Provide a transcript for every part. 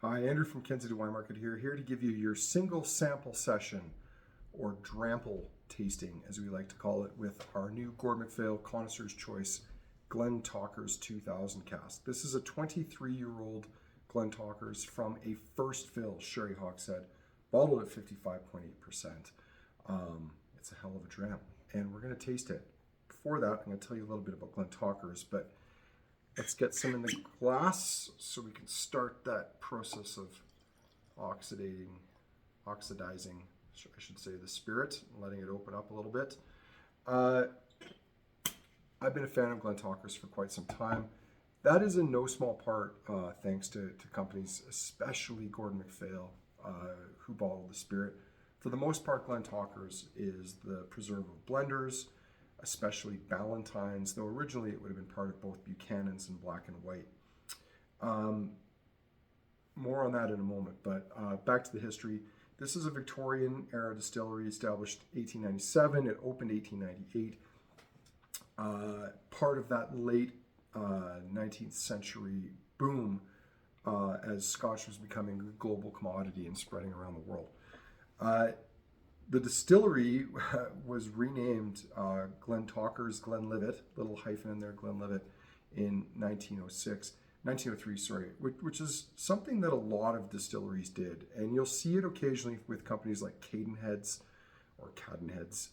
Hi, Andrew from Kansas City Wine Market here to give you your single sample session, or drample tasting, as we like to call it, with our new Gordon MacPhail Connoisseur's Choice Glentauchers 2000 cask. This is a 23-year-old Glentauchers from a First Fill Sherry Hogshead, bottled at 55.8%. It's a hell of a dram, and we're going to taste it. Before that, I'm going to tell you a little bit about Glentauchers, but let's get some in the glass so we can start that process of oxidizing, I should say, the spirit, letting it open up a little bit. I've been a fan of Glentauchers for quite some time. That is in no small part thanks to companies, especially Gordon MacPhail, who bottled the spirit. For the most part, Glentauchers is the preserve of blenders, especially Ballantines, though originally it would have been part of both Buchanan's and Black and White. More on that in a moment, but back to the history. This is a Victorian era distillery established 1897. It opened 1898. Part of that late 19th century boom as Scotch was becoming a global commodity and spreading around the world. The distillery was renamed Glentauchers Glenlivet, little hyphen in there, Glenlivet, in 1903, which is something that a lot of distilleries did. And you'll see it occasionally with companies like Cadenheads or Cadenheads.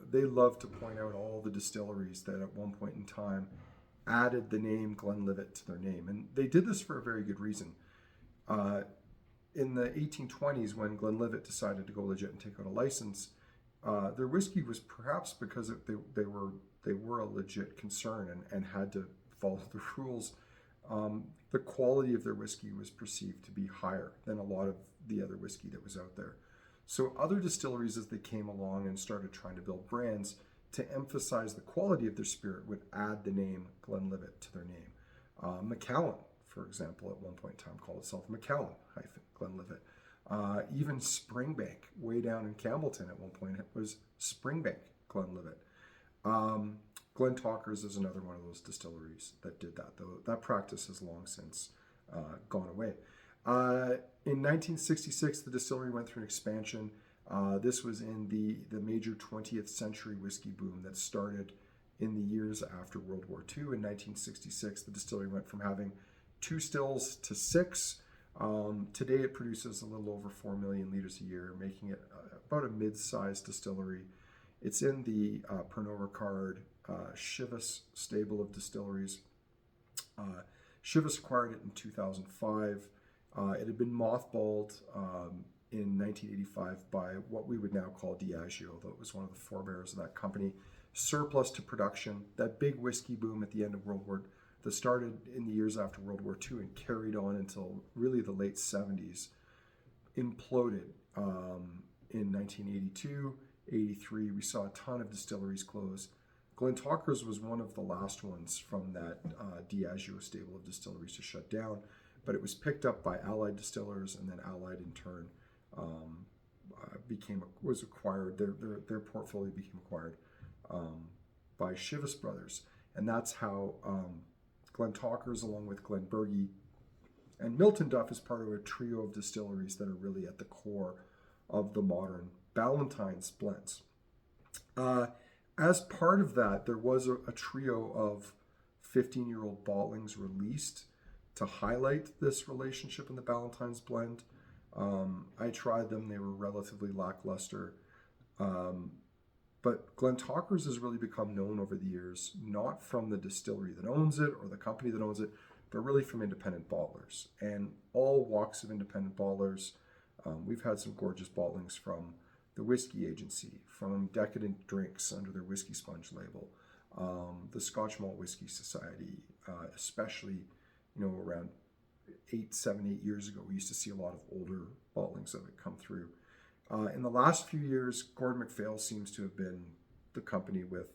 They love to point out all the distilleries that at one point in time added the name Glenlivet to their name. And they did this for a very good reason. In the 1820s, when Glenlivet decided to go legit and take out a license, their whiskey was perhaps because they were a legit concern and had to follow the rules. The quality of their whiskey was perceived to be higher than a lot of the other whiskey that was out there. So other distilleries, as they came along and started trying to build brands to emphasize the quality of their spirit, would add the name Glenlivet to their name. Macallan, for example, at one point in time called itself Macallan Glenlivet. Even Springbank, way down in Campbellton at one point, it was Springbank Glenlivet. Glentauchers is another one of those distilleries that did that, though that practice has long since gone away. In 1966, the distillery went through an expansion. This was in the major 20th century whiskey boom that started in the years after World War II. In 1966, the distillery went from having 2 stills to 6. Today it produces a little over 4 million liters a year, making it about a mid-sized distillery. It's in the Pernod Ricard Chivas stable of distilleries. Chivas acquired it in 2005. It had been mothballed in 1985 by what we would now call Diageo, though it was one of the forebears of that company. Surplus to production, that big whiskey boom at the end of World War that started in the years after World War II and carried on until really the late 70s, imploded in 1982, 83. We saw a ton of distilleries close. Glentauchers was one of the last ones from that Diageo stable of distilleries to shut down, but it was picked up by Allied distillers, and then Allied in turn was acquired. Their portfolio became acquired by Chivas Brothers, and that's how Glentauchers, along with Glenbergie and Milton Duff, is part of a trio of distilleries that are really at the core of the modern Ballantines blends. As part of that, there was a trio of 15-year-old bottlings released to highlight this relationship in the Ballantines blend. I tried them. They were relatively lackluster. But Glentauchers has really become known over the years, not from the distillery that owns it or the company that owns it, but really from independent bottlers and all walks of independent bottlers. We've had some gorgeous bottlings from the Whiskey Agency, from Decadent Drinks under their Whiskey Sponge label, the Scotch Malt Whiskey Society, especially, around 7, 8 years ago, we used to see a lot of older bottlings of it come through. In the last few years, Gordon MacPhail seems to have been the company with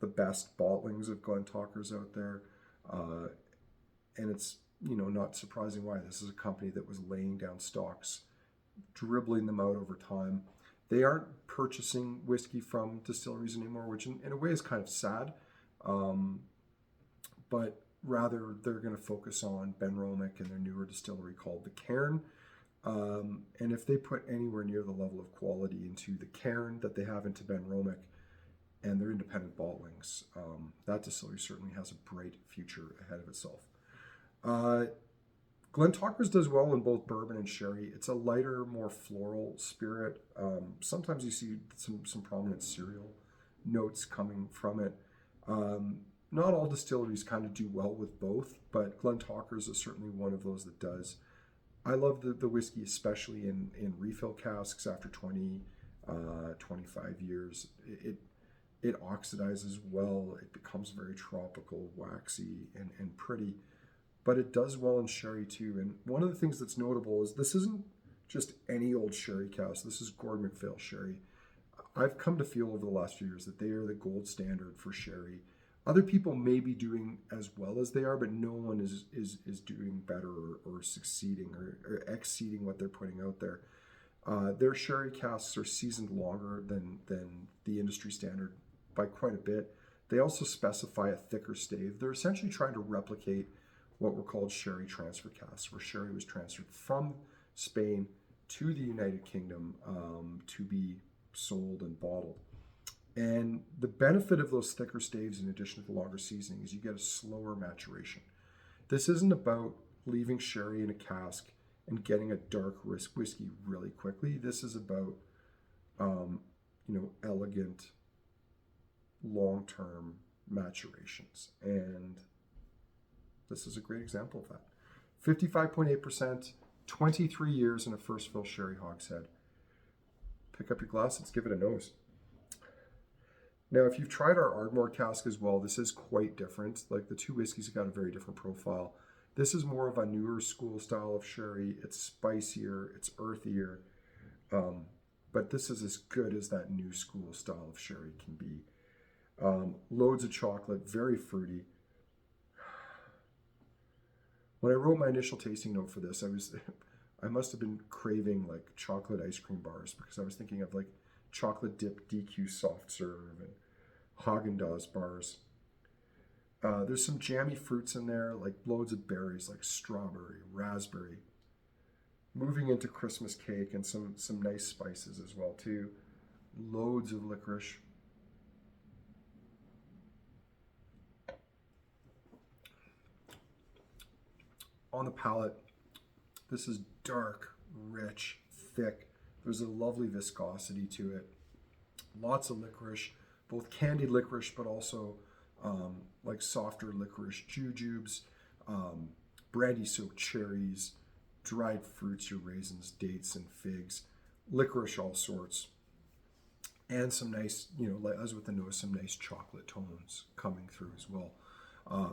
the best bottlings of Glentauchers out there. And it's, not surprising why. This is a company that was laying down stocks, dribbling them out over time. They aren't purchasing whiskey from distilleries anymore, which in a way is kind of sad. But rather, they're going to focus on Benromic and their newer distillery called the Cairn. And if they put anywhere near the level of quality into the Cairn that they have into Benromic and their independent bottlings, that distillery certainly has a bright future ahead of itself. Glentauchers does well in both bourbon and sherry. It's a lighter, more floral spirit. Sometimes you see some prominent cereal notes coming from it. Not all distilleries kind of do well with both, but Glentauchers is certainly one of those that does. I love the whiskey, especially in refill casks after 20, 25 years. It oxidizes well. It becomes very tropical, waxy, and pretty. But it does well in sherry too. And one of the things that's notable is this isn't just any old sherry cask. This is Gordon MacPhail Sherry. I've come to feel over the last few years that they are the gold standard for sherry. Other people may be doing as well as they are, but no one is doing better or succeeding or exceeding what they're putting out there. Their sherry casks are seasoned longer than the industry standard by quite a bit. They also specify a thicker stave. They're essentially trying to replicate what were called sherry transfer casks, where sherry was transferred from Spain to the United Kingdom to be sold and bottled. And the benefit of those thicker staves, in addition to the longer seasoning, is you get a slower maturation. This isn't about leaving sherry in a cask and getting a dark whiskey really quickly. This is about, elegant, long-term maturations. And this is a great example of that. 55.8%, 23 years in a First Fill Sherry Hogshead. Pick up your glass, let's give it a nose. Now, if you've tried our Ardmore cask as well, this is quite different. Like, the two whiskeys have got a very different profile. This is more of a newer school style of sherry. It's spicier, it's earthier, but this is as good as that new school style of sherry can be. Loads of chocolate, very fruity. When I wrote my initial tasting note for this, I must have been craving like chocolate ice cream bars, because I was thinking of like chocolate dip DQ soft serve and Haagen-Dazs bars. There's some jammy fruits in there, like loads of berries, like strawberry, raspberry. Moving into Christmas cake and some nice spices as well too. Loads of licorice. On the palate, this is dark, rich, thick. There's a lovely viscosity to it. Lots of licorice, both candied licorice, but also like softer licorice jujubes, brandy-soaked cherries, dried fruits, your raisins, dates, and figs, licorice all sorts, and some nice, like as with the nose, some nice chocolate tones coming through as well.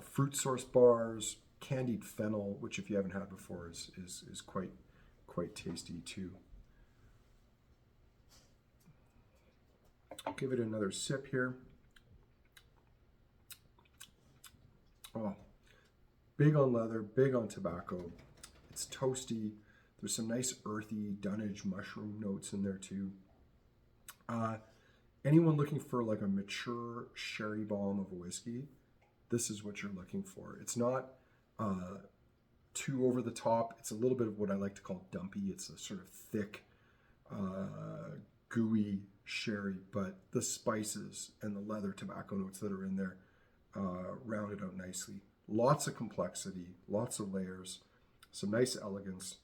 Fruit source bars, candied fennel, which if you haven't had before is quite tasty too. Give it another sip here. Oh, big on leather, big on tobacco. It's toasty. There's some nice earthy Dunwich mushroom notes in there too. Anyone looking for like a mature sherry bomb of a whiskey, this is what you're looking for. It's not too over the top. It's a little bit of what I like to call dumpy. It's a sort of thick, gooey sherry, but the spices and the leather tobacco notes that are in there round it out nicely. Lots of complexity, lots of layers, some nice elegance.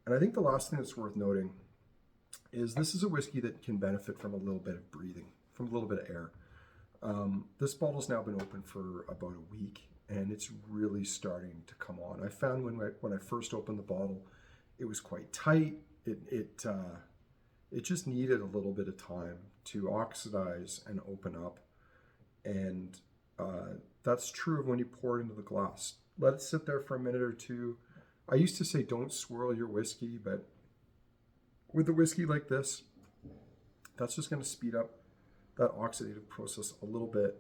And I think the last thing that's worth noting is this is a whiskey that can benefit from a little bit of breathing, from a little bit of air. This bottle's now been open for about a week, and it's really starting to come on. I found when I first opened the bottle, it was quite tight. It just needed a little bit of time to oxidize and open up. And that's true of when you pour it into the glass. Let it sit there for a minute or two. I used to say don't swirl your whiskey, but with a whiskey like this, that's just going to speed up that oxidative process a little bit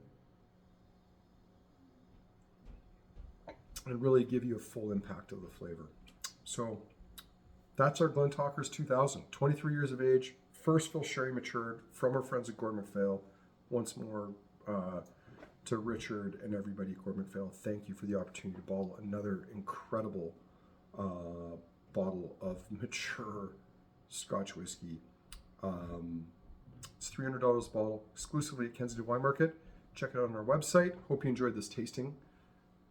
and really give you a full impact of the flavor. So that's our Glentauchers 2000, 23 years of age, First Fill Sherry matured from our friends at Gordon MacPhail. Once more, to Richard and everybody at Gordon MacPhail, thank you for the opportunity to bottle another incredible bottle of mature Scotch whiskey. It's $300 a bottle, exclusively at Kensington Wine Market. Check it out on our website. Hope you enjoyed this tasting.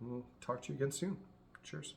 We'll talk to you again soon. Cheers.